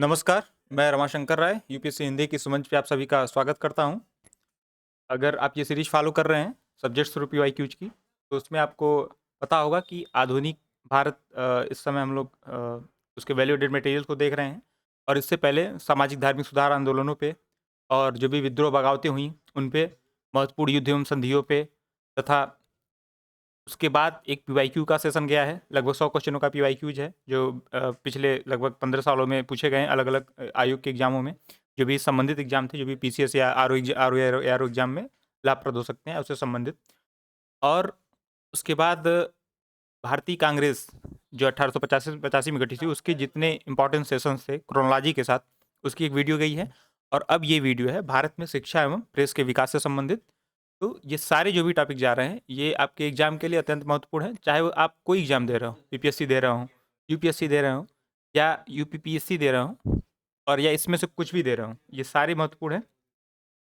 नमस्कार, मैं रमाशंकर राय, यूपीएससी हिंदी की सुमंच पे आप सभी का स्वागत करता हूँ। अगर आप ये सीरीज़ फ़ॉलो कर रहे हैं, सब्जेक्ट्स थ्रू पीवाईक्यूज़ की, तो उसमें आपको पता होगा कि आधुनिक भारत इस समय हम लोग उसके वैल्यू एडेड मटेरियल को देख रहे हैं और इससे पहले सामाजिक धार्मिक सुधार आंदोलनों पे और जो भी विद्रोह बगावतें हुईं, उन पे, महत्वपूर्ण युद्ध एवं संधियों पे तथा उसके बाद एक पीवाईक्यू का सेशन गया है, लगभग 100 क्वेश्चनों का पीवाईक्यूज़ है, जो पिछले लगभग 15 सालों में पूछे गए हैं अलग-अलग आयोग के एग्ज़ामों में, जो भी संबंधित एग्ज़ाम थे, जो भी पीसीएस या आरओ एग्ज़ाम में लाभप्रद हो सकते हैं, उससे संबंधित। और उसके बाद भारतीय कांग्रेस जो 1885 में गठी थी, उसके जितने इम्पोर्टेंट सेशंस थे, क्रोनोलॉजी के साथ, उसकी एक वीडियो गई है और अब ये वीडियो है भारत में शिक्षा एवं प्रेस के विकास से संबंधित। तो ये सारे जो भी टॉपिक जा रहे हैं, ये आपके एग्जाम के लिए अत्यंत महत्वपूर्ण है, चाहे वो आप कोई एग्जाम दे रहे हो, पीपीएससी दे रहे हो, यूपीएससी दे रहे हो या यूपीपीएससी दे रहे हो और या इसमें से कुछ भी दे रहे हो, ये सारे महत्वपूर्ण हैं।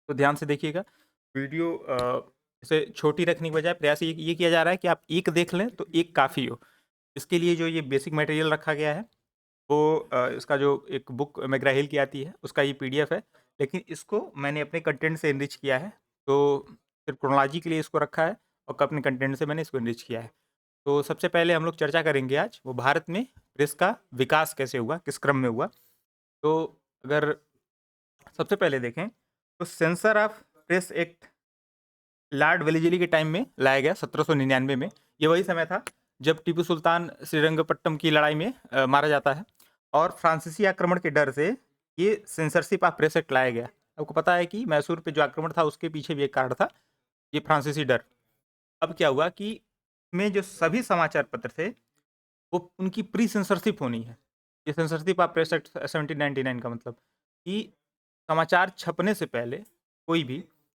तो ध्यान से देखिएगा। वीडियो इसे छोटी रखने की बजाय प्रयास ये किया जा रहा है कि आप एक देख लें तो एक काफ़ी हो। इसके लिए जो ये बेसिक मटेरियल रखा गया है, वो इसका जो एक बुक मैकग्रा-हिल की आती है, उसका ये पीडीएफ है, लेकिन इसको मैंने अपने कंटेंट से एनरिच किया है। तो सिर्फ क्रोनोलॉजी के लिए इसको रखा है और अपने कंटेंट से मैंने इसको एनरिच किया है। तो सबसे पहले हम लोग चर्चा करेंगे आज, वो भारत में प्रेस का विकास कैसे हुआ, किस क्रम में हुआ। तो अगर सबसे पहले देखें, तो censor of press act lord Wellesley के टाइम में लाया गया 1799 में। ये वही समय था जब टीपू सुल्तान श्रीरंगपट्टम की लड़ाई में मारा जाता है और फ्रांसीसी आक्रमण के डर से ये सेंसरशिप ऑफ प्रेस एक्ट लाया गया। आपको पता है कि मैसूर पे जो आक्रमण था उसके पीछे भी एक कारण था, ये फ्रांसीसी डर। अब क्या हुआ कि में जो सभी समाचार पत्र थे, वो उनकी प्री सेंसरशिप होनी है। ये सेंसरशिप ऑफ प्रेस एक्ट 1799 का मतलब कि समाचार छपने से पहले कोई भी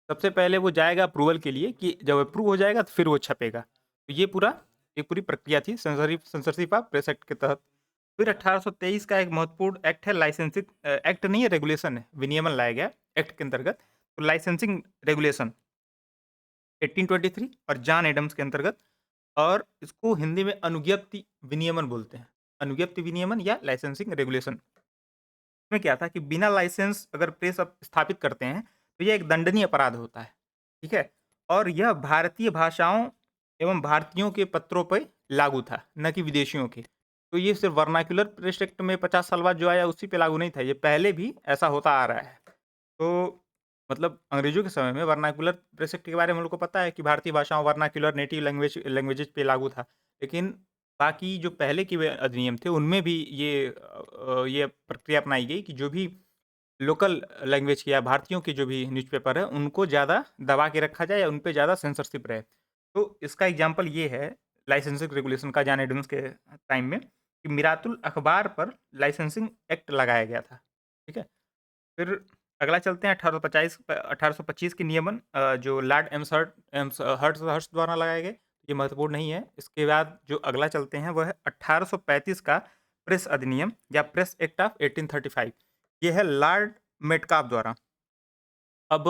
सबसे पहले वो जाएगा अप्रूवल के लिए कि जब अप्रूव हो जाएगा तो फिर वो छपेगा। तो ये पूरी प्रक्रिया थी सेंसरशिप ऑफ प्रेस एक्ट के तहत। फिर 1823 का एक महत्वपूर्ण एक्ट है, लाइसेंसिंग एक्ट नहीं है, रेगुलेशन है, विनियमन लाया गया एक्ट के अंतर्गत। तो लाइसेंसिंग रेगुलेशन 1823 और जॉन एडम्स के अंतर्गत, और इसको हिंदी में अनुज्ञप्ति विनियमन बोलते हैं। अनुज्ञप्ति विनियमन या लाइसेंसिंग रेगुलेशन। इसमें क्या था कि बिना लाइसेंस अगर प्रेस आप स्थापित करते हैं, तो यह एक दंडनीय अपराध होता है, ठीक है? और यह भारतीय भाषाओं एवं भारतीयों के पत्रों पे लागू था, न कि विदेशियों के। तो ये सिर्फ वर्नाक्युलर प्रेस एक्ट में 50 साल बाद जो आया उसी पे लागू नहीं था, ये पहले भी ऐसा होता आ रहा है। तो मतलब अंग्रेजों के समय में वर्नाक्युलर प्रेस एक्ट के बारे में हम लोग को पता है कि भारतीय भाषाओं वर्नाक्युलर नेटिव लैंग्वेजेज़ पे लागू था। लेकिन बाकी जो पहले के वे अधिनियम थे उनमें भी ये प्रक्रिया अपनाई गई कि जो भी लोकल लैंग्वेज के या भारतीयों के जो भी न्यूज़पेपर है, उनको ज़्यादा दबा के रखा जाए या उन पे ज़्यादा सेंसरशिप रहे। तो इसका एग्ज़ाम्पल ये है लाइसेंसिंग रेगुलेशन का, जॉन एडम्स के टाइम में, कि मिरातुल अखबार पर लाइसेंसिंग एक्ट लगाया गया था। ठीक है? फिर अगला चलते हैं 1825 के नियमन, जो लॉर्ड हर्ट्स द्वारा लगाए गए। ये महत्वपूर्ण नहीं है। इसके बाद जो अगला चलते हैं वह है 1835 का प्रेस अधिनियम या प्रेस एक्ट ऑफ 1835। ये है लॉर्ड मेटकाफ द्वारा। अब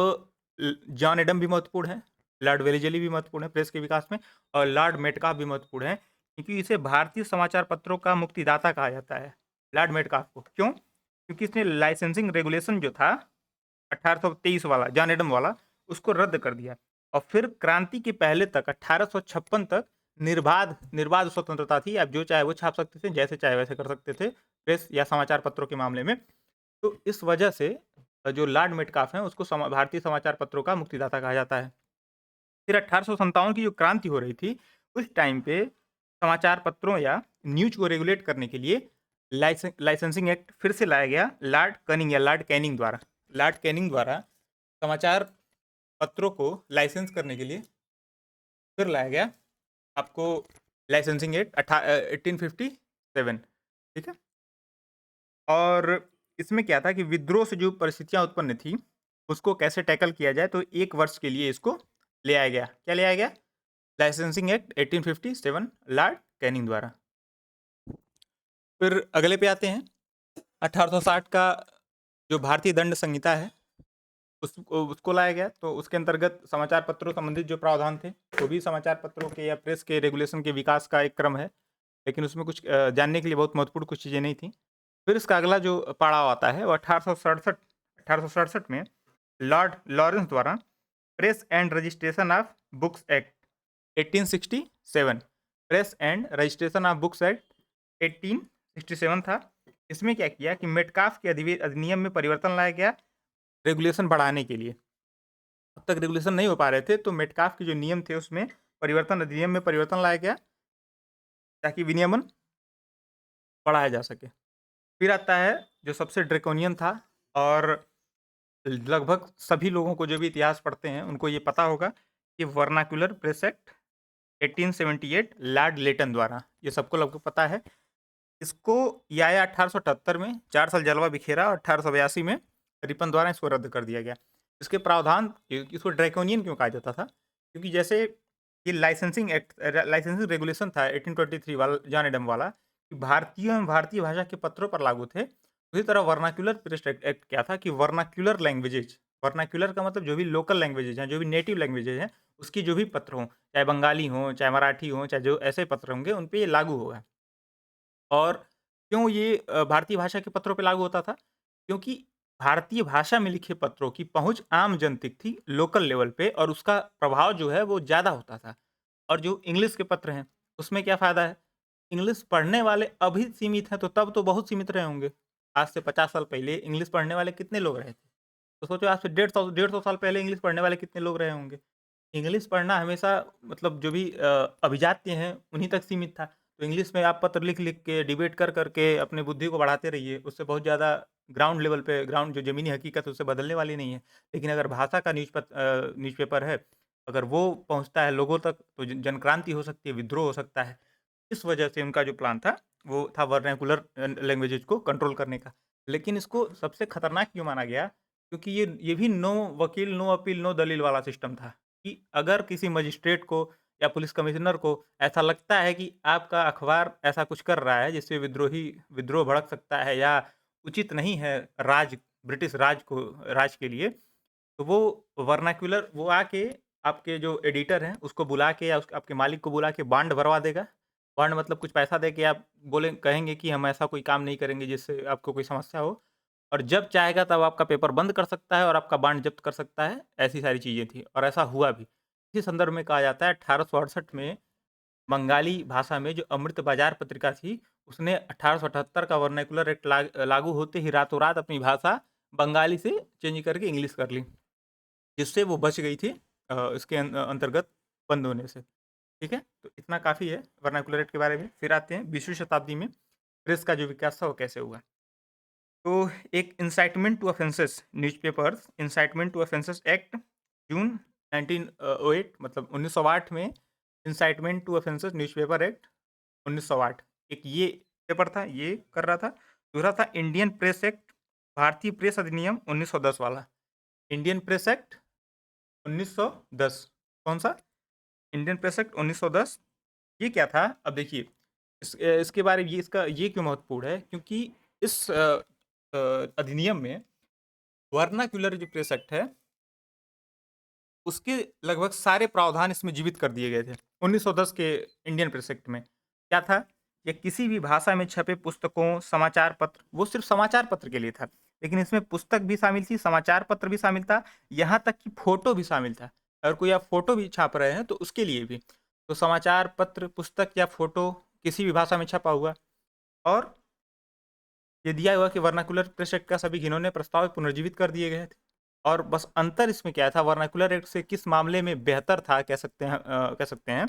जॉन एडम भी महत्वपूर्ण है, लॉर्ड वेलेज़ली भी महत्वपूर्ण है प्रेस के विकास में, और लॉर्ड मेटकाफ भी महत्वपूर्ण है, क्योंकि इसे भारतीय समाचार पत्रों का मुक्तिदाता कहा जाता है, लॉर्ड मेटकाफ को। क्यों? क्योंकि इसने लाइसेंसिंग रेगुलेशन जो था 1823 वाला, जॉन एडम वाला, उसको रद्द कर दिया और फिर क्रांति के पहले तक 1856 तक निर्बाध निर्बाध स्वतंत्रता थी। आप जो चाहे वो छाप सकते थे, जैसे चाहे वैसे कर सकते थे प्रेस या समाचार पत्रों के मामले में। तो इस वजह से जो लॉर्ड मेटकाफ हैं उसको भारतीय समाचार पत्रों का मुक्तिदाता कहा जाता है। फिर 1857 की जो क्रांति हो रही थी, उस टाइम पे समाचार पत्रों या न्यूज़ को रेगुलेट करने के लिए लाइसेंसिंग एक्ट फिर से लाया गया लॉर्ड कैनिंग द्वारा। लॉर्ड कैनिंग द्वारा समाचार पत्रों को लाइसेंस करने के लिए फिर लाया गया आपको लाइसेंसिंग एक्ट 1857, ठीक है? और इसमें क्या था कि विद्रोह से जो परिस्थितियाँ उत्पन्न थी, उसको कैसे टैकल किया जाए, तो 1 वर्ष के लिए इसको ले आया गया। क्या ले आया गया? लाइसेंसिंग एक्ट 1857 लॉर्ड कैनिंग द्वारा। फिर अगले पे आते हैं, 1860 का जो भारतीय दंड संहिता है, उसको लाया गया। तो उसके अंतर्गत समाचार पत्रों संबंधित जो प्रावधान थे, वो भी समाचार पत्रों के या प्रेस के रेगुलेशन के विकास का एक क्रम है। लेकिन उसमें कुछ जानने के लिए बहुत महत्वपूर्ण कुछ चीज़ें नहीं थी। फिर इसका अगला जो पड़ाव आता है वो 1867 में लॉर्ड लॉरेंस द्वारा press and registration of books act 1867, press and registration of books act 1867 था। इसमें क्या किया कि मेटकाफ के अधिनियम में परिवर्तन लाया गया रेगुलेशन बढ़ाने के लिए। अब तक रेगुलेशन नहीं हो पा रहे थे, तो मेटकाफ के जो नियम थे उसमें अधिनियम में परिवर्तन लाया गया ताकि विनियमन बढ़ाया जा सके। फिर आता है जो सबसे ड्रैकोनियन था, और लगभग सभी लोगों को जो भी इतिहास पढ़ते हैं उनको ये पता होगा कि वर्नाक्युलर प्रेस एक्ट 1878 लॉर्ड लेटन द्वारा, ये सबको लगभग पता है। इसको ये आया 1878 में, 4 साल जलवा बिखेरा और 1882 में रिपन द्वारा इसको रद्द कर दिया गया। इसके प्रावधान, इसको ड्रैकोनियन क्यों कहा जाता था, क्योंकि जैसे ये लाइसेंसिंग रेगुलेशन था 1823 वाला, जॉन एडम वाला, कि भारतीय एवं भारतीय भाषा के पत्रों पर लागू थे। उसी तरह वर्नाक्युलर प्रेस एक्ट क्या था कि वर्नाक्युलर लैंग्वेजेज, वर्नाक्युलर का मतलब जो भी लोकल लैंग्वेजेज हैं, जो भी नेटिव लैंग्वेजेज हैं, उसकी जो भी पत्र हों, चाहे बंगाली हों, चाहे मराठी हों, चाहे जो ऐसे पत्र होंगे, उन पे ये लागू होगा। और क्यों ये भारतीय भाषा के पत्रों पे लागू होता था? क्योंकि भारतीय भाषा में लिखे पत्रों की पहुँच आम जन तक थी, लोकल लेवल पे, और उसका प्रभाव जो है वो ज़्यादा होता था। और जो इंग्लिश के पत्र हैं, उसमें क्या फ़ायदा है? इंग्लिश पढ़ने वाले अभी सीमित हैं, तो तब तो बहुत सीमित रहे होंगे। आज से 50 साल पहले इंग्लिश पढ़ने वाले कितने लोग रहे थे? तो सोचो आज से 150 साल पहले इंग्लिश पढ़ने वाले कितने लोग रहे होंगे? इंग्लिश पढ़ना हमेशा, मतलब जो भी अभिजात्य हैं, उन्हीं तक सीमित था। तो इंग्लिश में आप पत्र लिख-लिख के, डिबेट कर के अपनी बुद्धि को बढ़ाते रहिए, उससे बहुत ज़्यादा ग्राउंड लेवल पे, ग्राउंड जो ज़मीनी हकीकत है उससे बदलने वाली नहीं है। लेकिन अगर भाषा का न्यूज़पेपर है, अगर वो पहुँचता है लोगों तक, तो जनक्रांति हो सकती है, विद्रोह हो सकता है। इस वजह से उनका जो प्लान था, वो था वर्नाक्युलर लैंग्वेजेज़ को कंट्रोल करने का। लेकिन इसको सबसे खतरनाक क्यों माना गया? क्योंकि ये भी नो वकील, नो अपील, नो दलील वाला सिस्टम था। कि अगर किसी मजिस्ट्रेट को या पुलिस कमिश्नर को ऐसा लगता है कि आपका अखबार ऐसा कुछ कर रहा है जिससे विद्रोह भड़क सकता है या उचित नहीं है ब्रिटिश राज के लिए, तो वो वर्नाक्युलर, वो आके आपके जो एडिटर हैं उसको बुला के या आपके मालिक को बुला के बॉन्ड भरवा देगा। बॉन्ड मतलब कुछ पैसा दे के आप कहेंगे कि हम ऐसा कोई काम नहीं करेंगे जिससे आपको कोई समस्या हो, और जब चाहेगा तब आपका पेपर बंद कर सकता है और आपका बॉन्ड जब्त कर सकता है। ऐसी सारी चीज़ें थी और ऐसा हुआ भी। इसी संदर्भ में कहा जाता है 1868 में बंगाली भाषा में जो अमृत बाजार पत्रिका थी, उसने 1878 का वर्नाक्युलर एक्ट लागू होते ही रातों-रात अपनी भाषा बंगाली से चेंज करके इंग्लिश कर ली, जिससे वो बच गई थी इसके अंतर्गत बंद होने से। ठीक है? तो इतना काफ़ी है वर्नाक्युलर एक्ट के बारे में। फिर आते हैं 20वीं शताब्दी में प्रेस का जो विकास था वो कैसे हुआ। तो एक incitement to offences newspapers incitement to offences act June 1908, मतलब 1908 में incitement to offences newspaper act 1908, एक ये पेपर था, ये कर रहा था। दूसरा था इंडियन प्रेस एक्ट, भारतीय प्रेस अधिनियम 1910 वाला। इंडियन प्रेस एक्ट 1910, कौन सा? Indian press act 1910। ये क्या था? अब देखिए, इसके बारे में, ये क्यों महत्वपूर्ण है, क्योंकि इस अधिनियम में वर्नाक्युलर जो प्रेस एक्ट है, उसके लगभग सारे प्रावधान इसमें जीवित कर दिए गए थे। 1910 के इंडियन प्रेस एक्ट में क्या था? कि किसी भी भाषा में छपे पुस्तकों, समाचार पत्र, वो सिर्फ समाचार पत्र के लिए था, लेकिन इसमें पुस्तक भी शामिल थी, समाचार पत्र भी शामिल था, यहाँ तक कि फोटो भी शामिल था। अगर कोई आप फोटो भी छाप रहे हैं तो उसके लिए भी। तो समाचार पत्र, पुस्तक या फोटो किसी भी भाषा में छपा हुआ, और ये दिया हुआ कि वर्नाकुलर प्रेस एक्ट का सभी घिनौने प्रस्ताव पुनर्जीवित कर दिए गए थे। और बस अंतर इसमें क्या था, वर्नाकुलर एक्ट से किस मामले में बेहतर था, कह सकते हैं,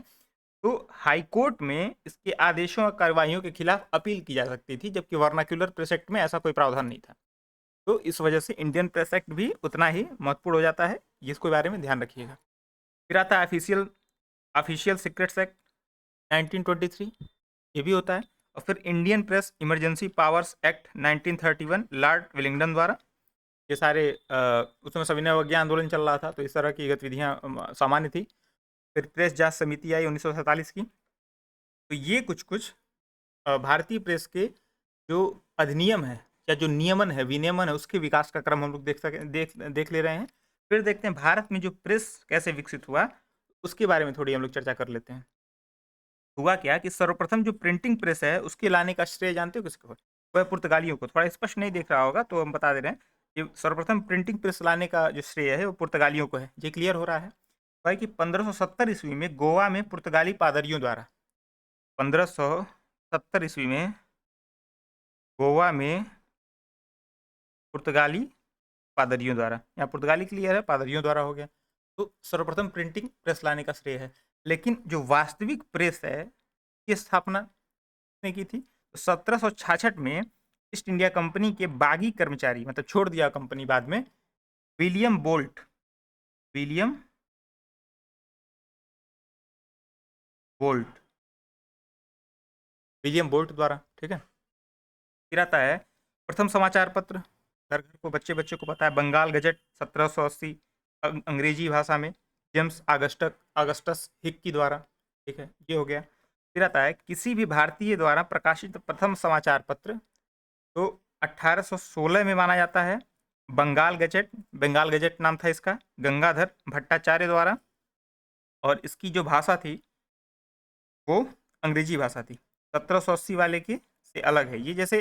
तो हाई कोर्ट में इसके आदेशों और कार्रवाइयों के खिलाफ अपील की जा सकती थी, जबकि वर्नाकुलर प्रेस एक्ट में ऐसा कोई प्रावधान नहीं था। तो इस वजह से इंडियन प्रेस एक्ट भी उतना ही महत्वपूर्ण हो जाता है, इसके बारे में ध्यान रखिएगा। फिर आता है ऑफिशियल सीक्रेट्स एक्ट 1923, ये भी होता है। और फिर Indian press emergency powers act 1931 Lord Willingdon द्वारा। ये सारे उसमें सविनय अवज्ञा आंदोलन चल रहा था, तो इस तरह की गतिविधियाँ सामान्य थी। फिर प्रेस जांच समिति आई 1947 की। तो ये कुछ भारतीय प्रेस के जो अधिनियम है या जो नियमन है, विनियमन है, उसके विकास का क्रम हम लोग देख ले रहे हैं। फिर देखते हैं भारत में जो प्रेस कैसे विकसित हुआ, उसके बारे में थोड़ी हम लोग चर्चा कर लेते हैं। हुआ क्या कि सर्वप्रथम जो प्रिंटिंग प्रेस है उसके लाने का श्रेय जानते हो किसको है? वह पुर्तगालियों को, थोड़ा स्पष्ट नहीं देख रहा होगा तो हम बता दे रहे हैं, ये सर्वप्रथम प्रिंटिंग प्रेस लाने का जो श्रेय है वो पुर्तगालियों को है। ये क्लियर हो रहा है भाई कि 1570 ईस्वी में गोवा में पुर्तगाली पादरियों द्वारा, 1570 ईस्वी में गोवा में पुर्तगाली पादरियों द्वारा, यहाँ पुर्तगाली क्लियर है, पादरियों द्वारा हो गया, तो सर्वप्रथम प्रिंटिंग प्रेस लाने का श्रेय है। लेकिन जो वास्तविक प्रेस है की स्थापना किसने की थी? तो 1766 में ईस्ट इंडिया कंपनी के बागी कर्मचारी, मतलब छोड़ दिया कंपनी बाद में, William bolt, William bolt, William bolt द्वारा, ठीक है। फिर आता है प्रथम समाचार पत्र, घर घर को, बच्चे बच्चे को पता है, बंगाल गजट 1780 अंग्रेजी भाषा में, जेम्स ऑगस्टस हिक द्वारा, ठीक है, ये हो गया। फिर आता है किसी भी भारतीय द्वारा प्रकाशित प्रथम समाचार पत्र, तो 1816 में माना जाता है, बंगाल गजट, बंगाल गजट नाम था इसका, गंगाधर भट्टाचार्य द्वारा, और इसकी जो भाषा थी वो अंग्रेजी भाषा थी, 1780 वाले के से अलग है ये। जैसे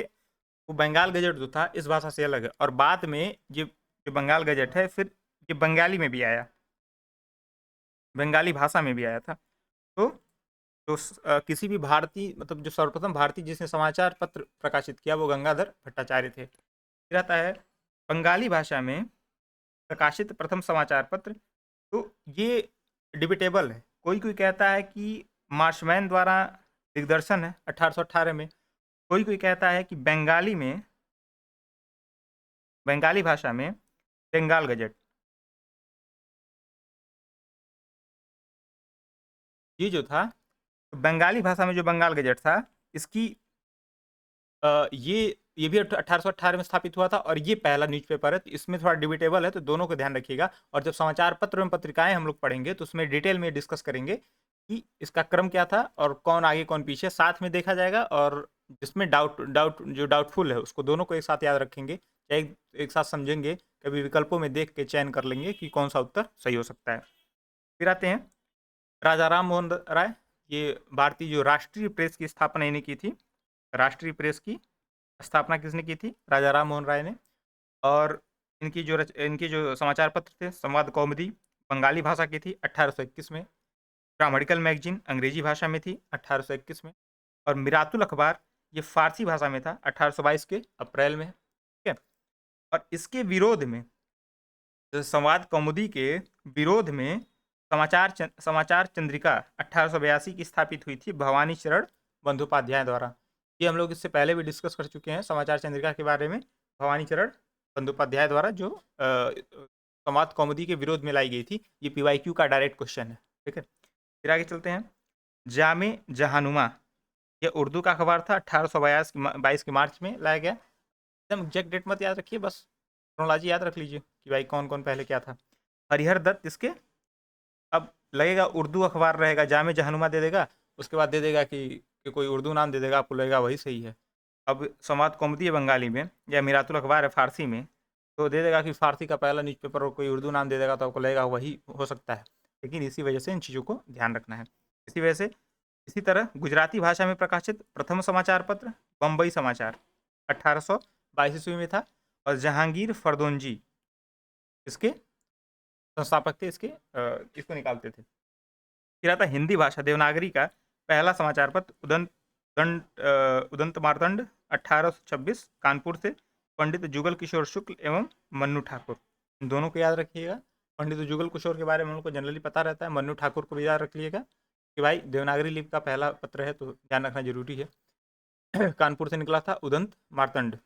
वो बंगाल गजट जो था इस भाषा से अलग है, और बाद में ये जो बंगाल गजट है फिर ये बंगाली में भी आया, बंगाली भाषा में भी आया था। तो किसी भी भारतीय, मतलब जो सर्वप्रथम भारतीय जिसने समाचार पत्र प्रकाशित किया वो गंगाधर भट्टाचार्य थे। फिर आता है बंगाली भाषा में प्रकाशित प्रथम समाचार पत्र, तो ये डिबेटेबल है, कोई कोई कहता है कि मार्शमैन द्वारा दिग्दर्शन है 1818 में, कोई कोई कहता है कि बंगाली में, बंगाली भाषा में बंगाल गजट, ये जो था बंगाली भाषा में जो बंगाल गजट था इसकी ये भी 1818 में स्थापित हुआ था, और ये पहला न्यूज़पेपर है, तो इसमें थोड़ा डिबेटेबल है, तो दोनों को ध्यान रखिएगा। और जब समाचार पत्र एवं पत्रिकाएं हम लोग पढ़ेंगे तो उसमें डिटेल में डिस्कस करेंगे कि इसका क्रम क्या था और कौन आगे कौन पीछे, साथ में देखा जाएगा, और जिसमें जो डाउटफुल है उसको दोनों को एक साथ याद रखेंगे, एक साथ समझेंगे, कभी विकल्पों में देख के चयन कर लेंगे कि कौन सा उत्तर सही हो सकता है। फिर आते हैं राजा राम मोहन राय, ये भारतीय जो राष्ट्रीय प्रेस की स्थापना इन्हें की थी, राष्ट्रीय प्रेस की स्थापना किसने की थी? राजा राम मोहन राय ने। और इनकी जो समाचार पत्र थे, संवाद कौमुदी बंगाली भाषा की थी 1821 में, ब्राह्मणिकल मैगजीन अंग्रेजी भाषा में थी 1821 में, और मिरातुल अखबार ये फारसी भाषा में था 1822 के अप्रैल में, ठीक है। और इसके विरोध में, संवाद कौमुदी के विरोध में समाचार चंद्रिका 1882 की स्थापित हुई थी भवानी शरण बंदोपाध्याय द्वारा। ये हम लोग इससे पहले भी डिस्कस कर चुके हैं समाचार चंद्रिका के बारे में, भवानी चरण बंदोपाध्याय द्वारा जो संवाद कौमुदी के विरोध में लाई गई थी। ये PYQ का डायरेक्ट क्वेश्चन है, ठीक है। फिर आगे चलते हैं, जामे जहानुमा, यह उर्दू का अखबार था, 1822 के मार्च में लाया गया। एकदम एग्जैक्ट डेट मत याद रखिए, बस क्रोनोलॉजी याद रख लीजिए कि भाई कौन कौन पहले क्या था। हरिहर दत्त इसके, अब लगेगा उर्दू अखबार रहेगा, जामे जहानुमा दे देगा, उसके बाद दे देगा कि कोई उर्दू नाम दे देगा, आपको लगेगा वही सही है। अब संवाद कौमुदी है बंगाली में, या मिरातुल अखबार है फारसी में, तो दे देगा कि फारसी का पहला न्यूज़पेपर, और कोई उर्दू नाम दे देगा तो आपको लगेगा वही हो सकता है। लेकिन इसी वजह से इन चीज़ों को ध्यान रखना है। इसी वजह से इसी तरह गुजराती भाषा में प्रकाशित प्रथम समाचार पत्र बम्बई समाचार 1822 ईस्वी में था, और जहांगीर फरदोंजी इसके संस्थापक थे, इसको निकालते थे। फिर आता हिंदी भाषा देवनागरी का पहला समाचार पत्र उदंत मार्तंड 1826 कानपुर से, पंडित जुगल किशोर शुक्ल एवं मन्नू ठाकुर, इन दोनों को याद रखिएगा। पंडित जुगल किशोर के बारे में उनको जनरली पता रहता है, मन्नू ठाकुर को भी याद रखिएगा कि भाई देवनागरी लिपि का पहला पत्र है, तो ध्यान रखना जरूरी है। कानपुर से निकला था उदंत मार्तंड।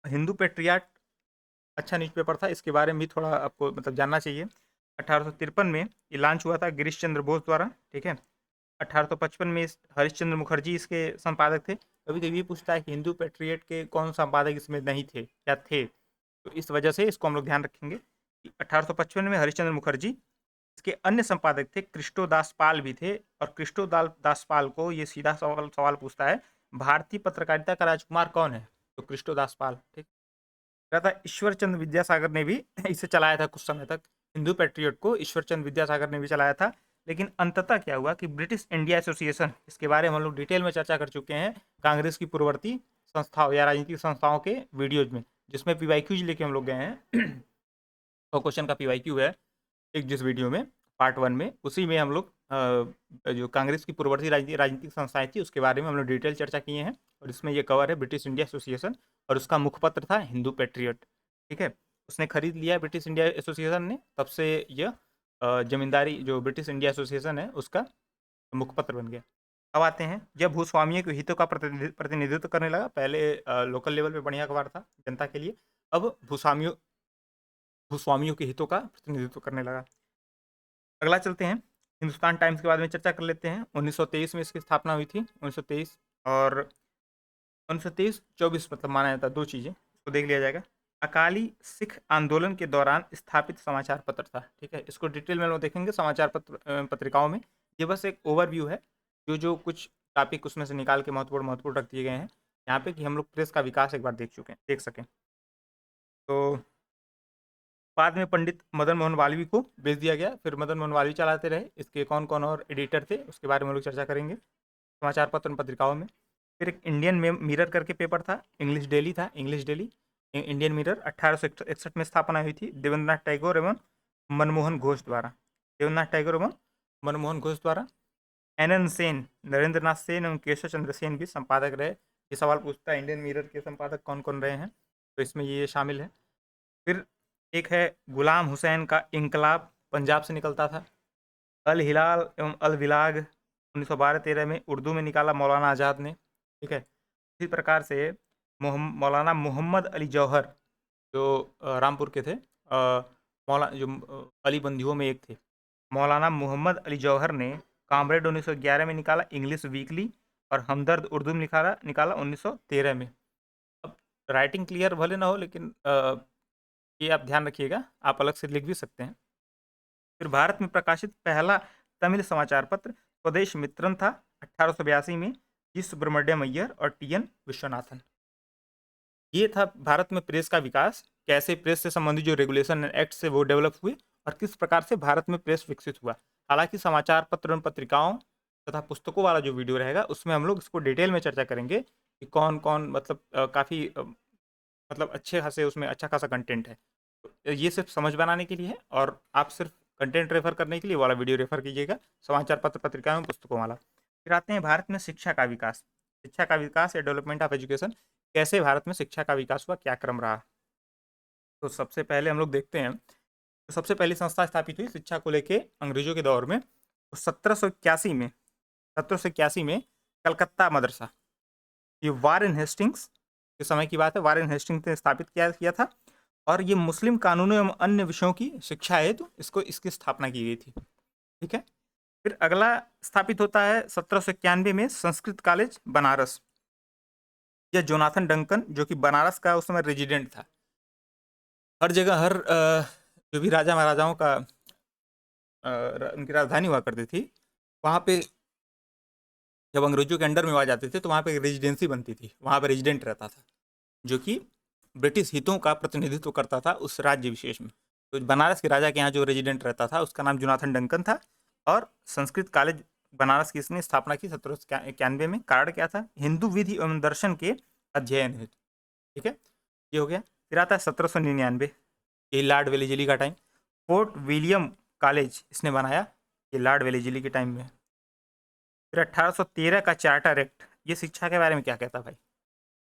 हिंदू पेट्रियाट अच्छा न्यूज़पेपर था, इसके बारे में भी थोड़ा आपको मतलब जानना चाहिए। 1853 में ये लॉन्च हुआ था गिरीश चंद्र बोस द्वारा, ठीक है। 1855 में हरिश्चंद्र मुखर्जी इसके संपादक थे। कभी कभी पूछता है कि हिंदू पेट्रियट के कौन संपादक इसमें नहीं थे या थे, तो इस वजह से इसको हम लोग ध्यान रखेंगे कि 1855 में हरिश्चंद्र मुखर्जी, इसके अन्य संपादक थे कृष्णो दास पाल भी थे, और कृष्णो दास पाल को ये सीधा सवाल पूछता है, भारतीय पत्रकारिता का राजकुमार कौन है? तो कृष्णो दास पाल, ठीक। था ईश्वर चंद्र विद्यासागर ने भी इसे चलाया था कुछ समय तक, हिंदू पैट्रियट को ईश्वर चंद्र विद्यासागर ने भी चलाया था। लेकिन अंततः क्या हुआ कि ब्रिटिश इंडिया एसोसिएशन, इसके बारे में हम लोग डिटेल में चर्चा कर चुके हैं, कांग्रेस की पूर्ववर्ती संस्थाओं या राजनीतिक संस्थाओं के वीडियोज में, जिसमें पीवाईक्यूज लेके हम लोग गए हैं। तो क्वेश्चन का पीवाईक्यू है एक जिस वीडियो में पार्ट 1 में, उसी में हम लोग जो कांग्रेस की पूर्ववर्ती राजनीतिक संस्थाएं थी उसके बारे में हम लोग डिटेल चर्चा किए हैं। और इसमें ये कवर है ब्रिटिश इंडिया एसोसिएशन, और उसका मुखपत्र था हिंदू पैट्रियट। ठीक है, उसने खरीद लिया ब्रिटिश इंडिया एसोसिएशन ने, तब से यह जमींदारी जो ब्रिटिश इंडिया एसोसिएशन है उसका मुखपत्र बन गया। अब आते हैं जब भूस्वामियों के हितों का प्रतिनिधित्व करने लगा। पहले लोकल लेवल पे बढ़िया अखबार था जनता के लिए, अब भूस्वामियों के हितों का प्रतिनिधित्व करने लगा। अगला चलते हैं, हिंदुस्तान टाइम्स के बारे में चर्चा कर लेते हैं। 1923 में इसकी स्थापना हुई थी, 1923 और 1923-24 मतलब माना जाता है, दो चीज़ें इसको देख लिया जाएगा। अकाली सिख आंदोलन के दौरान स्थापित समाचार पत्र था। ठीक है, इसको डिटेल में लोग देखेंगे समाचार पत्रिकाओं में। ये बस एक ओवरव्यू है, जो कुछ टॉपिक उसमें से निकाल के महत्वपूर्ण रख दिए गए हैं यहाँ पे, कि हम लोग प्रेस का विकास एक बार देख सकें। तो बाद में पंडित मदन मोहन मालवीय को भेज दिया गया, फिर मदन मोहन मालवीय चलाते रहे। इसके कौन कौन और एडिटर थे उसके बारे में हम लोग चर्चा करेंगे समाचार पत्र पत्रिकाओं में। फिर एक इंडियन मिरर करके पेपर था, इंग्लिश डेली था, इंग्लिश डेली इंडियन मिरर 1861 में स्थापना हुई थी देवेंद्रनाथ टैगोर एवं मनमोहन घोष द्वारा। देवेंद्रनाथ टैगोर एवं मनमोहन घोष द्वारा। NN सेन, नरेंद्र नाथ सेन एवं केशव चंद्र सेन भी संपादक रहे। ये सवाल पूछता है इंडियन मिरर के संपादक कौन कौन रहे हैं, तो इसमें ये शामिल है। फिर एक है गुलाम हुसैन का इंकलाब, पंजाब से निकलता था। अल हिलाल एवं अल विलाग 1912-13 में उर्दू में निकाला मौलाना आज़ाद ने। ठीक है, इसी प्रकार से मौलाना मोहम्मद अली जौहर जो रामपुर के थे, अली बंदियों में एक थे, मौलाना मोहम्मद अली जौहर ने कामरेड 1911 में निकाला इंग्लिश वीकली, और हमदर्द उर्दू में निकाला 1913 में। अब राइटिंग क्लियर भले ना हो, लेकिन ये आप ध्यान रखिएगा, आप अलग से लिख भी सकते हैं। फिर भारत में प्रकाशित पहला तमिल समाचार पत्र स्वदेश मित्रन था 1882 में, जी सुब्रमण्यम अय्यर और TN विश्वनाथन। ये था भारत में प्रेस का विकास, कैसे प्रेस से संबंधित जो रेगुलेशन एक्ट से वो डेवलप हुए, और किस प्रकार से भारत में प्रेस विकसित हुआ। हालांकि समाचार पत्र और पत्रिकाओं तथा पुस्तकों वाला जो वीडियो रहेगा उसमें हम लोग इसको डिटेल में चर्चा करेंगे कि कौन कौन मतलब काफ़ी मतलब अच्छे खासे उसमें अच्छा खासा कंटेंट है। तो ये सिर्फ समझ बनाने के लिए है, और आप सिर्फ कंटेंट रेफर करने के लिए वाला वीडियो रेफर कीजिएगा, समाचार पत्र पत्रिकाओं में पुस्तकों वाला। फिर आते हैं भारत में शिक्षा का विकास। शिक्षा का विकास या डेवलपमेंट ऑफ एजुकेशन, कैसे भारत में शिक्षा का विकास हुआ, क्या क्रम रहा। तो सबसे पहले हम लोग देखते हैं, तो सबसे पहली संस्था स्थापित हुई शिक्षा को लेके अंग्रेजों के दौर में, तो 1781 में कलकत्ता मदरसा, ये वारेन हेस्टिंग्स के समय की बात है, वारेन हेस्टिंग्स ने स्थापित किया था, और ये मुस्लिम कानूनों एवं अन्य विषयों की शिक्षा हेतु इसकी स्थापना की गई थी। ठीक है, फिर अगला स्थापित होता है 1791 में संस्कृत कॉलेज बनारस। यह जोनाथन डंकन, जो कि बनारस का उस समय रेजिडेंट था। हर जगह हर जो भी राजा महाराजाओं का उनकी राजधानी हुआ करती थी, वहाँ पे जब अंग्रेजों के अंडर में आ जाते थे तो वहाँ पे रेजिडेंसी बनती थी, वहाँ पे रेजिडेंट रहता था जो कि ब्रिटिश हितों का प्रतिनिधित्व करता था उस राज्य विशेष में। तो बनारस के राजा के यहाँ जो रेजिडेंट रहता था उसका नाम जोनाथन डंकन था, और संस्कृत कॉलेज बनारस की इसने स्थापना की 1791 में। कारण क्या था, हिंदू विधि एवं दर्शन के अध्ययन हेतु। ठीक है, ये हो गया। फिर आता है 1799, ये लॉर्ड वेलेस्ली का टाइम, फोर्ट विलियम कॉलेज इसने बनाया, ये लॉर्ड वेलेस्ली के टाइम में। फिर 1813 का चार्टर एक्ट, ये शिक्षा के बारे में क्या कहता है भाई।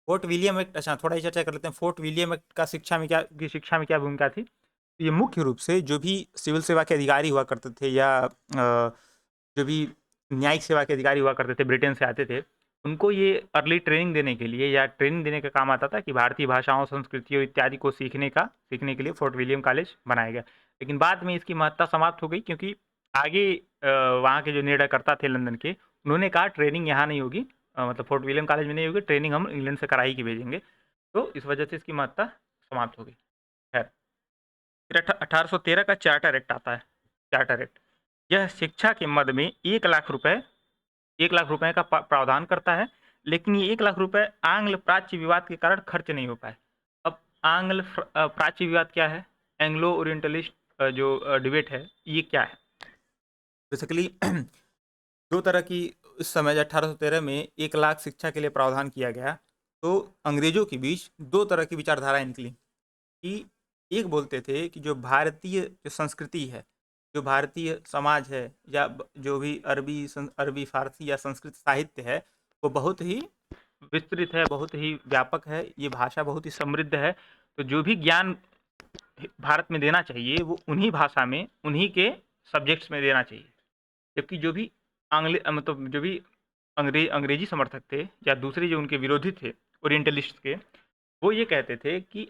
फोर्ट विलियम एक्ट, अच्छा थोड़ा ही चर्चा कर लेते हैं। फोर्ट विलियम एक्ट का शिक्षा में क्या भूमिका थी। ये मुख्य रूप से जो भी सिविल सेवा के अधिकारी हुआ करते थे, या जो भी न्यायिक सेवा के अधिकारी हुआ करते थे ब्रिटेन से आते थे, उनको ये अर्ली ट्रेनिंग देने के लिए या ट्रेनिंग देने का काम आता था कि भारतीय भाषाओं, संस्कृतियों इत्यादि को सीखने के लिए फोर्ट विलियम कॉलेज बनाया गया। लेकिन बाद में इसकी महत्ता समाप्त हो गई, क्योंकि आगे वहाँ के जो निर्णयकर्ता थे लंदन के, उन्होंने कहा ट्रेनिंग यहाँ नहीं होगी, मतलब फोर्ट विलियम कॉलेज में नहीं होगी, ट्रेनिंग हम इंग्लैंड से कराई के भेजेंगे। तो इस वजह से इसकी महत्ता समाप्त हो गई। खैर, फिर 1813 का चार्टर एक्ट आता है। चार्टर एक्ट, यह शिक्षा के मद में 1 लाख रुपए का प्रावधान करता है, लेकिन ये 1 लाख रुपए आंग्ल प्राच्य विवाद के कारण खर्च नहीं हो पाए। अब आंग्ल प्राच्य विवाद क्या है, एंग्लो ओरिएंटलिस्ट जो डिबेट है, ये क्या है। बेसिकली दो तरह की इस समय 1813 में 1 लाख शिक्षा के लिए प्रावधान किया गया, तो अंग्रेजों के बीच दो तरह की विचारधाराएं निकली कि एक बोलते थे कि जो भारतीय जो संस्कृति है, जो भारतीय समाज है, या जो भी अरबी फारसी या संस्कृत साहित्य है, वो बहुत ही विस्तृत है, बहुत ही व्यापक है, ये भाषा बहुत ही समृद्ध है। तो जो भी ज्ञान भारत में देना चाहिए वो उन्हीं भाषा में, उन्हीं के सब्जेक्ट्स में देना चाहिए। जबकि जो भी मतलब जो भी अंग्रेजी समर्थक थे या दूसरे जो उनके विरोधी थे ओरिएंटलिस्ट के, वो ये कहते थे कि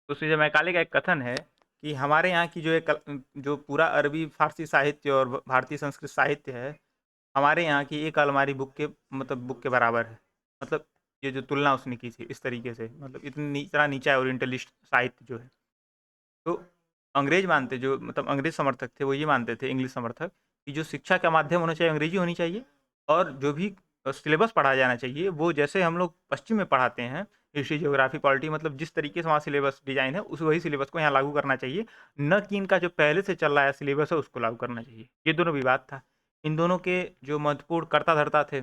उसमें जब मैकाले का एक कथन है कि हमारे यहाँ की जो पूरा अरबी फारसी साहित्य और भारतीय संस्कृत साहित्य है, हमारे यहाँ की एक अलमारी बुक के बराबर है। मतलब ये जो तुलना उसने की थी इस तरीके से, मतलब इतना नीचा है ओरिएंटलिस्ट साहित्य जो है। तो अंग्रेज मानते, जो मतलब अंग्रेज समर्थक थे, वो ये मानते थे, इंग्लिश समर्थक, कि जो शिक्षा का माध्यम होना चाहिए अंग्रेजी होनी चाहिए, और जो भी सिलेबस पढ़ाया जाना चाहिए वो जैसे हम लोग पश्चिम में पढ़ाते हैं, हिस्ट्री, ज्योग्राफी, पॉलिटी, मतलब जिस तरीके से वहाँ सिलेबस डिजाइन है उस वही सिलेबस को यहाँ लागू करना चाहिए, न कि इनका जो पहले से चल रहा है सिलेबस है उसको लागू करना चाहिए। ये दोनों विवाद था। इन दोनों के जो महत्वपूर्ण कर्ता धर्ता थे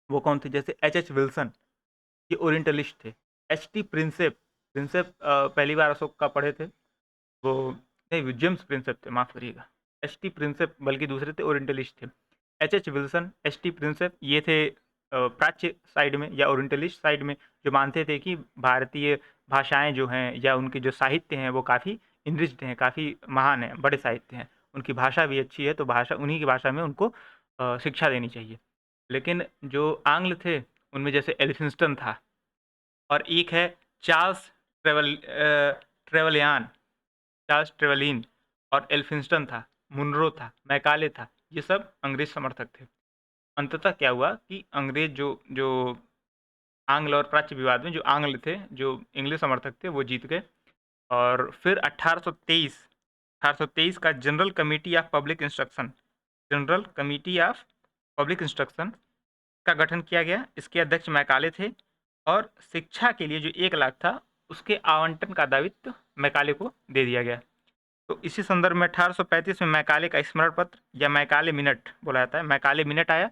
वो कौन थे? जैसे एच विल्सन, ये ओरिएंटलिस्ट थे। एच प्रिंसेप, पहली बार अशोक का पढ़े थे वो, नहीं जेम्स प्रिंसेप थे, माफ़ करिएगा, प्रिंसेप बल्कि दूसरे थे, ओरिएंटलिस्ट थे। विल्सन, प्रिंसेप, ये थे प्राच्य साइड में या ओरिएंटलिस्ट साइड में, जो मानते थे कि भारतीय भाषाएं जो हैं या उनके जो साहित्य हैं वो काफ़ी इनरिच्ड हैं, काफ़ी महान हैं, बड़े साहित्य हैं, उनकी भाषा भी अच्छी है, तो भाषा उन्हीं की भाषा में उनको शिक्षा देनी चाहिए। लेकिन जो आंग्ल थे उनमें जैसे एल्फिंस्टन था, और एक है चार्ल्स ट्रेवलियान, चार्ल्स ट्रेवलिन, और एल्फिंस्टन था, मुनरो था, मैकाले था, ये सब अंग्रेज समर्थक थे। अंततः क्या हुआ कि अंग्रेज जो जो आंग्ल और प्राच्य विवाद में जो आंग्ल थे, जो इंग्लिश समर्थक थे, वो जीत गए। और फिर 1823 का general committee of public instruction का गठन किया गया। इसके अध्यक्ष मैकाले थे, और शिक्षा के लिए जो 1 लाख था उसके आवंटन का दायित्व मैकाले को दे दिया गया। तो इसी संदर्भ में 1835 में मैकाले का स्मरण पत्र या मैकाले मिनट बोला जाता है, मैकाले मिनट आया।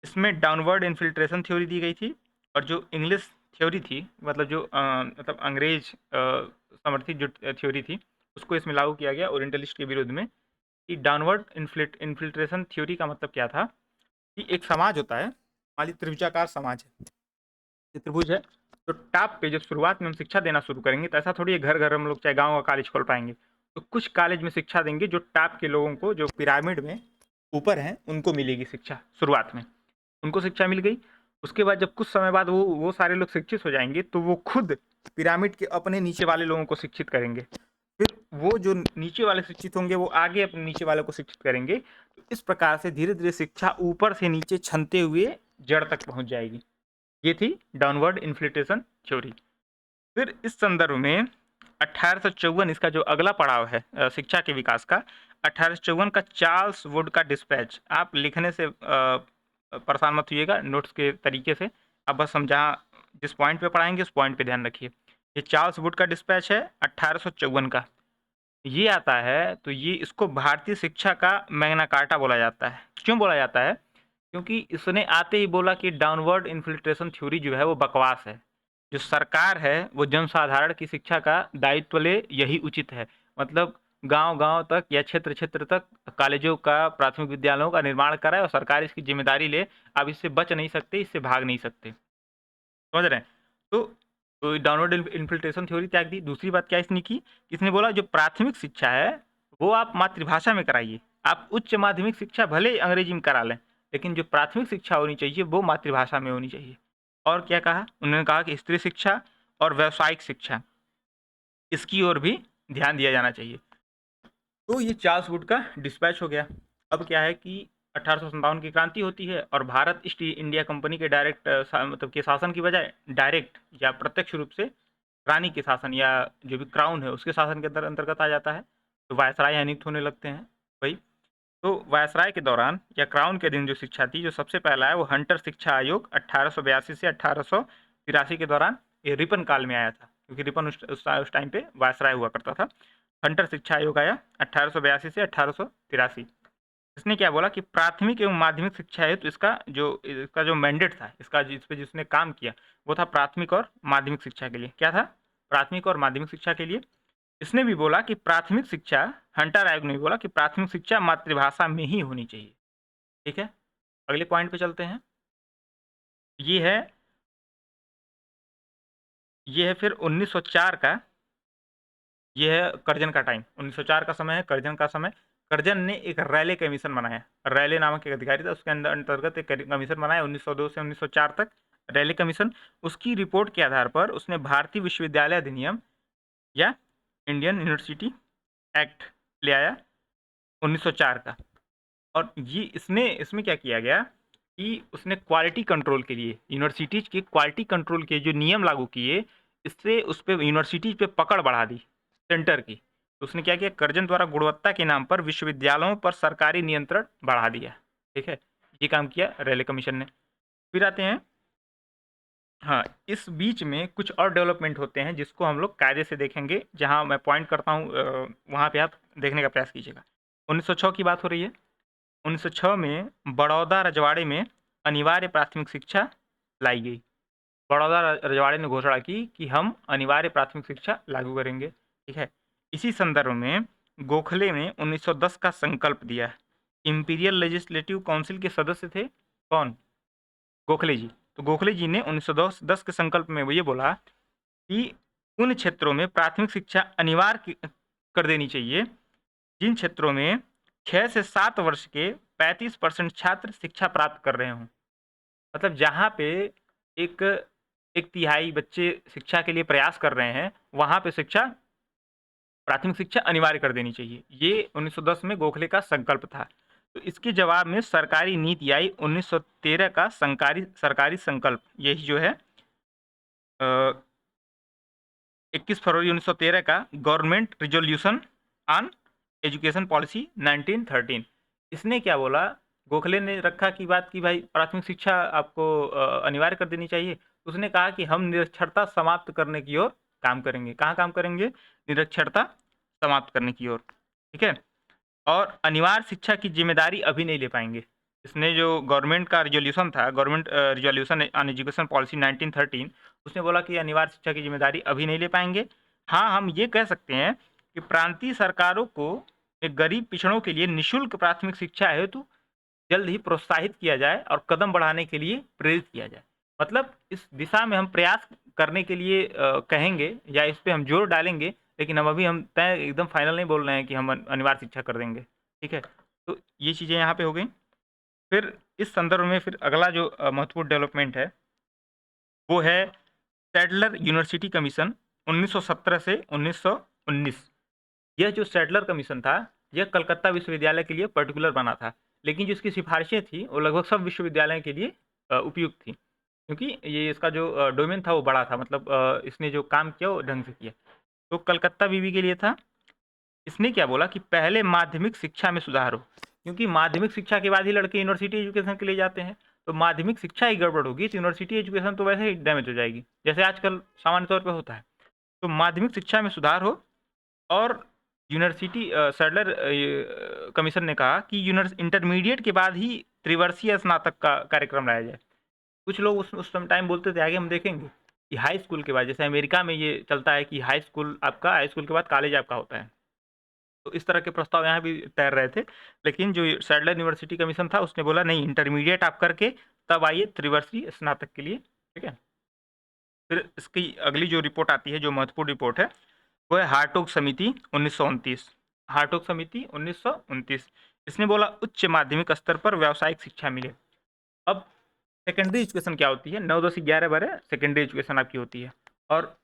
इसमें डाउनवर्ड इन्फिल्ट्रेशन थ्योरी दी गई थी, और जो इंग्लिश थ्योरी थी, मतलब जो मतलब अंग्रेज समर्थित जो थ्योरी थी, उसको इसमें लागू किया गया ओरिएंटलिस्ट के विरुद्ध में। कि डाउनवर्ड इन्फिल्ट्रेशन थ्योरी का मतलब क्या था कि एक समाज होता है, मान लीजिए त्रिभुजाकार समाज है, ये त्रिभुज है, तो टॉप पे जब शुरुआत में हम शिक्षा देना शुरू करेंगे तो ऐसा थोड़ी है घर घर हम लोग चाहे गांव का कॉलेज खोल पाएंगे। तो कुछ कॉलेज में शिक्षा देंगे जो टॉप के लोगों को, जो पिरामिड में ऊपर हैं, उनको मिलेगी शिक्षा। शुरुआत में उनको शिक्षा मिल गई, उसके बाद जब कुछ समय बाद वो सारे लोग शिक्षित हो जाएंगे तो वो खुद पिरामिड के अपने नीचे वाले लोगों को शिक्षित करेंगे। फिर वो जो नीचे वाले शिक्षित होंगे वो आगे अपने नीचे वालों को शिक्षित करेंगे। तो इस प्रकार से धीरे धीरे शिक्षा ऊपर से नीचे छनते हुए जड़ तक पहुंच जाएगी। ये थी डाउनवर्ड इन्फ्लेटेशन थ्योरी। फिर इस संदर्भ में 1854 इसका जो अगला पड़ाव है शिक्षा के विकास का, 1854 का चार्ल्स वुड का डिस्पैच। आप लिखने से परेशान मत होइएगा, नोट्स के तरीके से आप बस हम जहाँ जिस पॉइंट पे पढ़ाएंगे उस पॉइंट पे ध्यान रखिए। ये चार्ल्स वुड का डिस्पैच है 1854 का, ये आता है तो ये इसको भारतीय शिक्षा का मैग्ना कार्टा बोला जाता है। क्यों बोला जाता है? क्योंकि इसने आते ही बोला कि डाउनवर्ड इन्फिल्ट्रेशन थ्योरी जो है वो बकवास है, जो सरकार है वो जनसाधारण की शिक्षा का दायित्व ले, यही उचित है। मतलब गांव-गांव तक या क्षेत्र-क्षेत्र तक कॉलेजों का, प्राथमिक विद्यालयों का निर्माण कराए और सरकार इसकी जिम्मेदारी ले। आप इससे बच नहीं सकते, इससे भाग नहीं सकते। समझ रहे हैं? तो डाउनवर्ड इन्फिल्ट्रेशन थ्योरी त्याग दी। दूसरी बात क्या इसने की? इसने बोला जो प्राथमिक शिक्षा है वो आप मातृभाषा में कराइए। आप उच्च माध्यमिक शिक्षा भले ही अंग्रेजी में करा लें, लेकिन जो प्राथमिक शिक्षा होनी चाहिए वो मातृभाषा में होनी चाहिए। और क्या कहा? उन्होंने कहा कि स्त्री शिक्षा और व्यावसायिक शिक्षा, इसकी ओर भी ध्यान दिया जाना चाहिए। तो ये चार्ल्स वुड का डिस्पैच हो गया। अब क्या है कि 1857 की क्रांति होती है और भारत ईस्ट इंडिया कंपनी के डायरेक्ट मतलब के शासन की बजाय डायरेक्ट या प्रत्यक्ष रूप से रानी के शासन या जो भी क्राउन है उसके शासन के अंतर्गत आ जाता है। तो वायसराय नियुक्त होने लगते हैं भाई। तो वायसराय के दौरान या क्राउन के दिन जो शिक्षा थी, जो सबसे पहला है वो हंटर शिक्षा आयोग 1882 से 1883 के दौरान, ये रिपन काल में आया था, क्योंकि रिपन उस टाइम पे वायसराय हुआ करता था। हंटर शिक्षा आयोग आया 1882 से 1883। इसने क्या बोला कि प्राथमिक एवं माध्यमिक शिक्षा है, तो इसका जो मैंडेट था, इसका जिस पे जिसने काम किया वो था प्राथमिक और माध्यमिक शिक्षा के लिए। क्या था? प्राथमिक और माध्यमिक शिक्षा के लिए। इसने भी बोला कि प्राथमिक शिक्षा, हंटर आयोग ने भी बोला कि प्राथमिक शिक्षा मातृभाषा में ही होनी चाहिए। ठीक है, अगले पॉइंट पे चलते हैं। ये है फिर 1904 का, ये है कर्जन का टाइम। 1904 का समय है, कर्जन का समय। कर्जन ने एक रैले कमीशन बनाया। रैले नामक एक अधिकारी था, उसके अंतर्गत एक कमीशन बनाया 1902 से 1904 तक, रैले कमीशन। उसकी रिपोर्ट के आधार पर उसने भारतीय विश्वविद्यालय अधिनियम या इंडियन यूनिवर्सिटी एक्ट ले आया 1904 का। और ये इसमें क्या किया गया कि उसने क्वालिटी कंट्रोल के लिए, यूनिवर्सिटीज के क्वालिटी कंट्रोल के जो नियम लागू किए, इससे उस पर यूनिवर्सिटीज पे पकड़ बढ़ा दी सेंटर की। तो उसने क्या किया, कर्जन द्वारा गुणवत्ता के नाम पर विश्वविद्यालयों पर सरकारी नियंत्रण बढ़ा दिया। ठीक है, ये काम किया रैले कमीशन ने। फिर आते हैं, हाँ, इस बीच में कुछ और डेवलपमेंट होते हैं जिसको हम लोग कायदे से देखेंगे। जहाँ मैं पॉइंट करता हूँ वहाँ पे आप देखने का प्रयास कीजिएगा। 1906 की बात हो रही है। 1906 में बड़ौदा रजवाड़े में अनिवार्य प्राथमिक शिक्षा लाई गई। बड़ौदा रजवाड़े ने घोषणा की कि हम अनिवार्य प्राथमिक शिक्षा लागू करेंगे। ठीक है, इसी संदर्भ में गोखले ने 1910 का संकल्प दिया। इंपीरियल लेजिस्लेटिव काउंसिल के सदस्य थे कौन? गोखले जी। तो गोखले जी ने 1910 के संकल्प में वो ये बोला कि उन क्षेत्रों में प्राथमिक शिक्षा अनिवार्य कर देनी चाहिए जिन क्षेत्रों में 6 से 7 वर्ष के 35% छात्र शिक्षा प्राप्त कर रहे हों। मतलब जहाँ पे एक एक तिहाई बच्चे शिक्षा के लिए प्रयास कर रहे हैं, वहाँ पे प्राथमिक शिक्षा अनिवार्य कर देनी चाहिए। ये 1910 में गोखले का संकल्प था। तो इसके जवाब में सरकारी नीति आई 1913 का सरकारी संकल्प। यही जो है 21 फरवरी 1913 का government resolution on education policy 1913। इसने क्या बोला, गोखले ने रखा की बात की भाई प्राथमिक शिक्षा आपको अनिवार्य कर देनी चाहिए। उसने कहा कि हम निरक्षरता समाप्त करने की ओर काम करेंगे। कहाँ काम करेंगे? निरक्षरता समाप्त करने की ओर। ठीक है, और अनिवार्य शिक्षा की जिम्मेदारी अभी नहीं ले पाएंगे। इसने जो गवर्नमेंट का रिजोल्यूशन था, government resolution on education policy 1913, उसने बोला कि अनिवार्य शिक्षा की जिम्मेदारी अभी नहीं ले पाएंगे। हाँ, हम ये कह सकते हैं कि प्रांतीय सरकारों को एक गरीब पिछड़ों के लिए निःशुल्क प्राथमिक शिक्षा हेतु जल्द ही प्रोत्साहित किया जाए और कदम बढ़ाने के लिए प्रेरित किया जाए। मतलब इस दिशा में हम प्रयास करने के लिए कहेंगे या इस पे हम जोर डालेंगे, लेकिन हम तय एकदम फाइनल नहीं बोल रहे हैं कि हम अनिवार्य शिक्षा कर देंगे। ठीक है, तो ये चीज़ें यहाँ पे हो गई। फिर इस संदर्भ में फिर अगला जो महत्वपूर्ण डेवलपमेंट है वो है सैडलर यूनिवर्सिटी कमीशन 1917 से 1919। यह जो सैडलर कमीशन था, यह कलकत्ता विश्वविद्यालय के लिए पर्टिकुलर बना था, लेकिन जो इसकी सिफारिशें थी वो लगभग सब विश्वविद्यालयों के लिए उपयुक्त थी, क्योंकि ये इसका जो डोमेन था वो बड़ा था। मतलब इसने जो काम किया वो ढंग से किया। तो कलकत्ता बीबी के लिए था। इसने क्या बोला कि पहले माध्यमिक शिक्षा में सुधार हो, क्योंकि माध्यमिक शिक्षा के बाद ही लड़के यूनिवर्सिटी एजुकेशन के लिए जाते हैं। तो माध्यमिक शिक्षा ही गड़बड़ होगी तो यूनिवर्सिटी एजुकेशन तो वैसे ही डैमेज हो जाएगी, जैसे आजकल सामान्य तौर पर होता है। तो माध्यमिक शिक्षा में सुधार हो। और यूनिवर्सिटी सैडलर कमीशन ने कहा कि इंटरमीडिएट के बाद ही त्रिवर्षीय स्नातक का कार्यक्रम लाया जाए। कुछ लोग उस टाइम बोलते थे, आगे हम देखेंगे कि हाई स्कूल के बाद, जैसे अमेरिका में ये चलता है कि हाई स्कूल के बाद कॉलेज आपका होता है। तो इस तरह के प्रस्ताव यहाँ भी तैर रहे थे, लेकिन जो सैडलर यूनिवर्सिटी कमीशन था उसने बोला नहीं, इंटरमीडिएट आप करके तब आइए त्रिवर्षीय स्नातक के लिए। ठीक है, फिर इसकी अगली जो रिपोर्ट आती है, जो महत्वपूर्ण रिपोर्ट है, वो है हार्टोग समिति 1929। हार्टोग समिति 1929। इसने बोला उच्च माध्यमिक स्तर पर व्यावसायिक शिक्षा मिले। अब सेकेंडरी एजुकेशन क्या होती है? 9 10 11 12 सेकेंडरी एजुकेशन आपकी होती है, और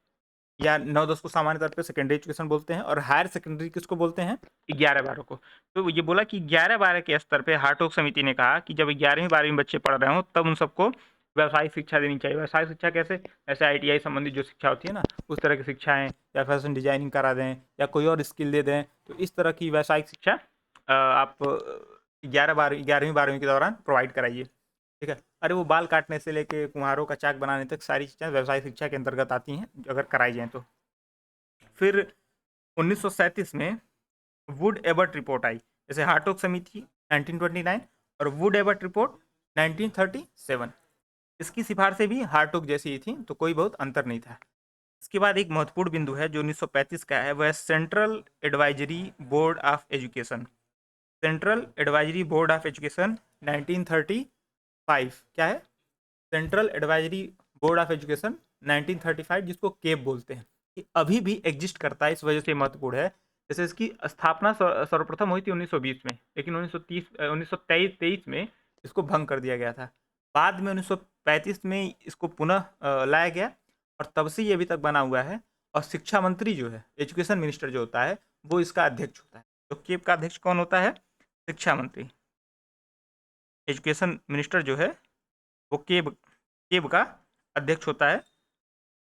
या 9 10 को सामान्य तौर पे सेकेंडरी एजुकेशन बोलते हैं, और हायर सेकेंडरी किसको बोलते हैं? 11 12 को। तो ये बोला कि 11 12 के स्तर पे हार्टोग समिति ने कहा कि जब 11वीं 12वीं बच्चे पढ़ रहे हो तब उन सबको व्यावसायिक शिक्षा देनी चाहिए। व्यावसायिक शिक्षा कैसे? ऐसे ITI संबंधित जो शिक्षा होती है ना, उस तरह की शिक्षाएं, या फैशन डिजाइनिंग करा दें या कोई और स्किल दे दें। तो इस तरह की व्यावसायिक शिक्षा आप 11वीं 12वीं के दौरान प्रोवाइड कराइए। ठीक है, अरे वो बाल काटने से लेके कुम्हारों का चाक बनाने तक सारी चीज़ें व्यवसायिक शिक्षा के अंतर्गत आती हैं अगर कराई जाएँ तो। फिर 1937 में वुड एबर्ट रिपोर्ट आई। जैसे हार्टोग समिति 1929 और वुड एबर्ट रिपोर्ट 1937। इसकी सिफारिशें भी हार्टोग जैसी ही थी, तो कोई बहुत अंतर नहीं था। इसके बाद एक महत्वपूर्ण बिंदु है जो 1935 का है, वह central advisory board of education. Central advisory board of education 1935 क्या है? Central advisory board of education 1935, जिसको केप बोलते हैं, कि अभी भी एग्जिस्ट करता है, इस वजह से महत्वपूर्ण है। जैसे इसकी स्थापना सर्वप्रथम हुई थी 1920 में, लेकिन 1923 में इसको भंग कर दिया गया था। बाद में 1935 में इसको पुनः लाया गया और तब से ये अभी तक बना हुआ है। और शिक्षा मंत्री जो है, एजुकेशन मिनिस्टर जो होता है, वो इसका अध्यक्ष होता है। तो केप का अध्यक्ष कौन होता है? शिक्षा मंत्री। एजुकेशन मिनिस्टर जो है वो केब केब का अध्यक्ष होता है।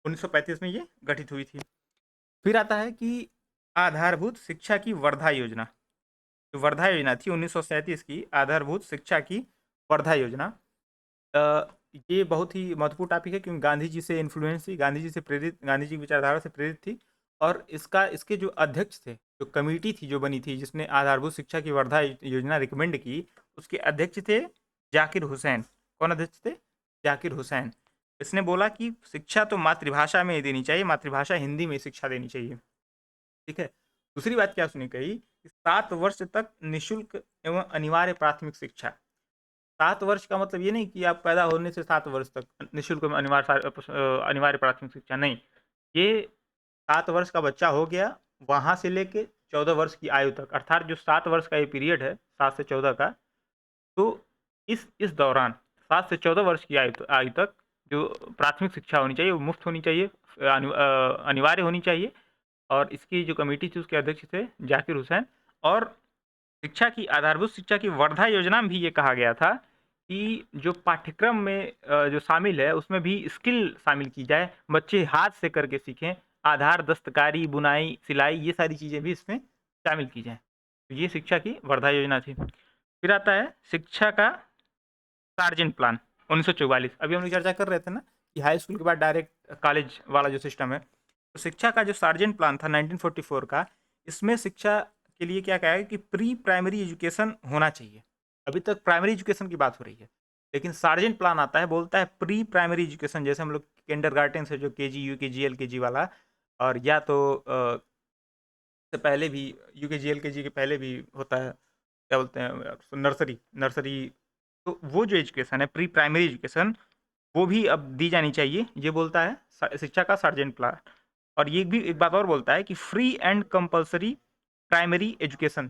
1935 में ये गठित हुई थी। फिर आता है कि आधारभूत शिक्षा की वर्धा योजना। जो वर्धा योजना थी 1937 की, आधारभूत शिक्षा की वर्धा योजना, ये बहुत ही महत्वपूर्ण टॉपिक है, क्योंकि गांधी जी से इन्फ्लुएंस थी, गांधी जी से प्रेरित, गांधी जी की विचारधारा से प्रेरित थी। और इसके जो अध्यक्ष थे, जो कमेटी थी जो बनी थी, जिसने आधारभूत शिक्षा की वर्धा योजना रिकमेंड की, उसके अध्यक्ष थे जाकिर हुसैन। कौन अध्यक्ष थे? जाकिर हुसैन। इसने बोला कि शिक्षा तो मातृभाषा में ही देनी चाहिए, मातृभाषा हिंदी में शिक्षा देनी चाहिए। ठीक है। दूसरी बात क्या उसने कही कि 7 वर्ष तक निःशुल्क एवं अनिवार्य प्राथमिक शिक्षा। 7 वर्ष का मतलब ये नहीं कि आप पैदा होने से 7 वर्ष तक निःशुल्क अनिवार्य प्राथमिक शिक्षा, नहीं। ये 7 वर्ष का बच्चा हो गया, वहां से लेके 14 वर्ष की आयु तक, अर्थात जो 7 वर्ष का ये पीरियड है, 7 से 14 का, तो इस दौरान 7 से 14 वर्ष की आयु तक जो प्राथमिक शिक्षा होनी चाहिए वो मुफ्त होनी चाहिए, अनिवार्य होनी चाहिए। और इसकी जो कमेटी थी उसके अध्यक्ष थे जाकिर हुसैन। और शिक्षा की आधारभूत शिक्षा की वर्धा योजना में भी ये कहा गया था कि जो पाठ्यक्रम में जो शामिल है उसमें भी स्किल शामिल की जाए, बच्चे हाथ से करके सीखें, आधार दस्तकारी, बुनाई, सिलाई, ये सारी चीज़ें भी इसमें शामिल की जाएं। तो ये शिक्षा की वर्धा योजना थी। फिर आता है शिक्षा का सार्जेंट प्लान 1944। अभी हम लोग चर्चा कर रहे थे ना कि हाई स्कूल के बाद डायरेक्ट कॉलेज वाला जो सिस्टम है, तो शिक्षा का जो सार्जेंट प्लान था 1944 का, इसमें शिक्षा के लिए क्या कहा है कि प्री प्राइमरी एजुकेशन होना चाहिए। अभी तक प्राइमरी एजुकेशन की बात हो रही है, लेकिन सार्जेंट प्लान आता है, बोलता है प्री प्राइमरी एजुकेशन, जैसे हम लोग किंडरगार्टन से जो केजी, यूकेजी, एलकेजी वाला, और या तो से पहले भी यूकेजी, एलकेजी के पहले भी होता है, क्या बोलते हैं, नर्सरी नर्सरी। तो वो जो एजुकेशन है, प्री प्राइमरी एजुकेशन, वो भी अब दी जानी चाहिए, ये बोलता है शिक्षा का सार्जेंट प्लान। और ये भी एक बात और बोलता है कि free and compulsory primary education.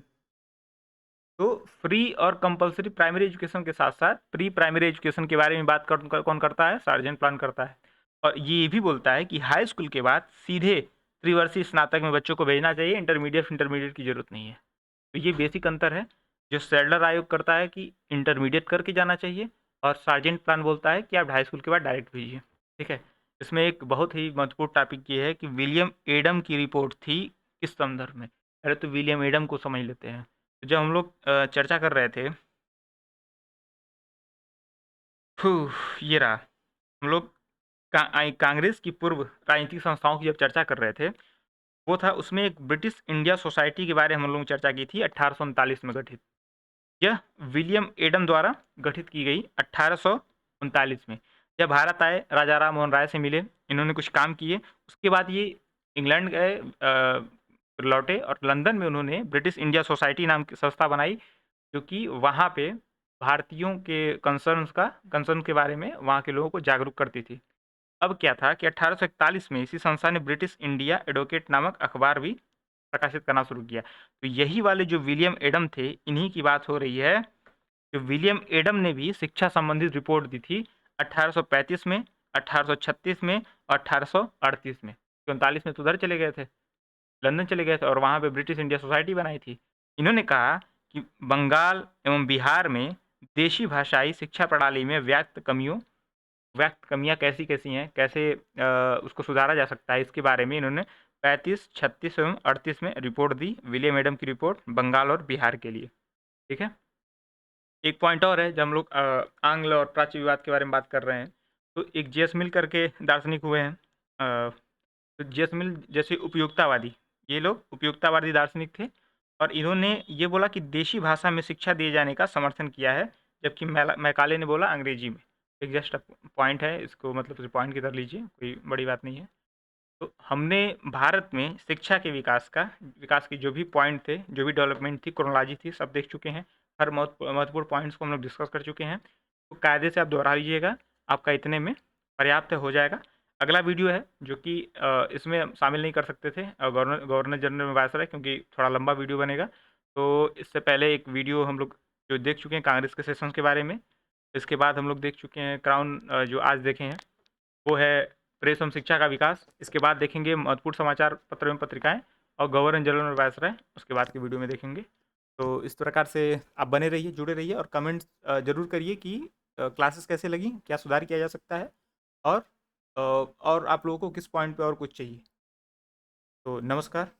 तो फ्री और कंपलसरी प्राइमरी एजुकेशन के साथ साथ प्री प्राइमरी एजुकेशन के बारे में बात कौन करता है? सार्जेंट प्लान करता है। और ये भी बोलता है कि हाई स्कूल के बाद सीधे त्रिवर्षीय स्नातक में बच्चों को भेजना चाहिए, इंटरमीडिएट की जरूरत नहीं है। तो ये बेसिक अंतर है। जो सैडलर आयोग करता है कि इंटरमीडिएट करके जाना चाहिए, और सार्जेंट प्लान बोलता है कि आप हाई स्कूल के बाद डायरेक्ट भेजिए। ठीक है। इसमें एक बहुत ही महत्वपूर्ण टॉपिक ये है कि विलियम एडम की रिपोर्ट थी किस संदर्भ में। पहले तो विलियम एडम को समझ लेते हैं। तो जब हम लोग चर्चा कर रहे थे, ये रहा, हम लोग कांग्रेस की पूर्व राजनीतिक संस्थाओं की जब चर्चा कर रहे थे, वो था, उसमें एक ब्रिटिश इंडिया सोसाइटी के बारे में हम लोगों ने चर्चा की थी, 1839 में गठित। यह विलियम एडम द्वारा गठित की गई 1839 में। जब भारत आए, राजा राम मोहन राय से मिले, इन्होंने कुछ काम किए, उसके बाद ये इंग्लैंड गए, लौटे, और लंदन में उन्होंने ब्रिटिश इंडिया सोसाइटी नाम की संस्था बनाई, जो कि वहाँ पे भारतीयों के कंसर्न के बारे में वहाँ के लोगों को जागरूक करती थी। अब क्या था कि 1841 में इसी संस्था ने ब्रिटिश इंडिया एडवोकेट नामक अखबार भी प्रकाशित करना शुरू किया। तो यही वाले जो विलियम एडम थे, इन्हीं की बात हो रही है। जो विलियम एडम ने भी शिक्षा संबंधित रिपोर्ट दी थी 1835 में, 1836 में और 1838 में। 39 में तो उधर चले गए थे, लंदन चले गए थे, और वहाँ पे ब्रिटिश इंडिया सोसाइटी बनाई थी। इन्होंने कहा कि बंगाल एवं बिहार में देशी भाषाई शिक्षा प्रणाली में व्यक्त कमियां कैसी कैसी हैं, कैसे उसको सुधारा जा सकता है, इसके बारे में इन्होंने 35, 36 एवं 38 में रिपोर्ट दी, विलियम एडम की रिपोर्ट बंगाल और बिहार के लिए। ठीक है। एक पॉइंट और है, जब हम लोग आंग्ल और प्राच्य विवाद के बारे में बात कर रहे हैं, तो एक जेएस मिल करके दार्शनिक हुए हैं। तो जेएस मिल जैसे उपयोगितावादी, ये लोग उपयोगितावादी दार्शनिक थे, और इन्होंने ये बोला कि देशी भाषा में शिक्षा दिए जाने का समर्थन किया है, जबकि मैकाले ने बोला अंग्रेजी में। एक जस्ट पॉइंट है, इसको मतलब पॉइंट की तरह लीजिए, कोई बड़ी बात नहीं है। तो हमने भारत में शिक्षा के विकास की जो भी पॉइंट थे, जो भी डेवलपमेंट थी, क्रोनोलॉजी थी, सब देख चुके हैं। हर महत्वपूर्ण पॉइंट्स को हम लोग डिस्कस कर चुके हैं। तो कायदे से आप दोहरा लीजिएगा, आपका इतने में पर्याप्त हो जाएगा। अगला वीडियो है जो कि इसमें शामिल नहीं कर सकते थे गवर्नर जनरल वायसराय, क्योंकि थोड़ा लंबा वीडियो बनेगा। तो इससे पहले एक वीडियो हम लोग जो देख चुके हैं कांग्रेस के सेशंस के बारे में। इसके बाद हम लोग देख चुके हैं क्राउन, जो आज देखे हैं वो है प्रेस एवं शिक्षा का विकास। इसके बाद देखेंगे महत्वपूर्ण समाचार पत्र एवं पत्रिकाएं और गवर्नर जनरल वायसराय, उसके बाद की वीडियो में देखेंगे। तो इस प्रकार से आप बने रहिए, जुड़े रहिए और कमेंट्स जरूर करिए कि क्लासेस कैसे लगी, क्या सुधार किया जा सकता है, और और आप लोगों को किस पॉइंट पे और कुछ चाहिए। तो नमस्कार।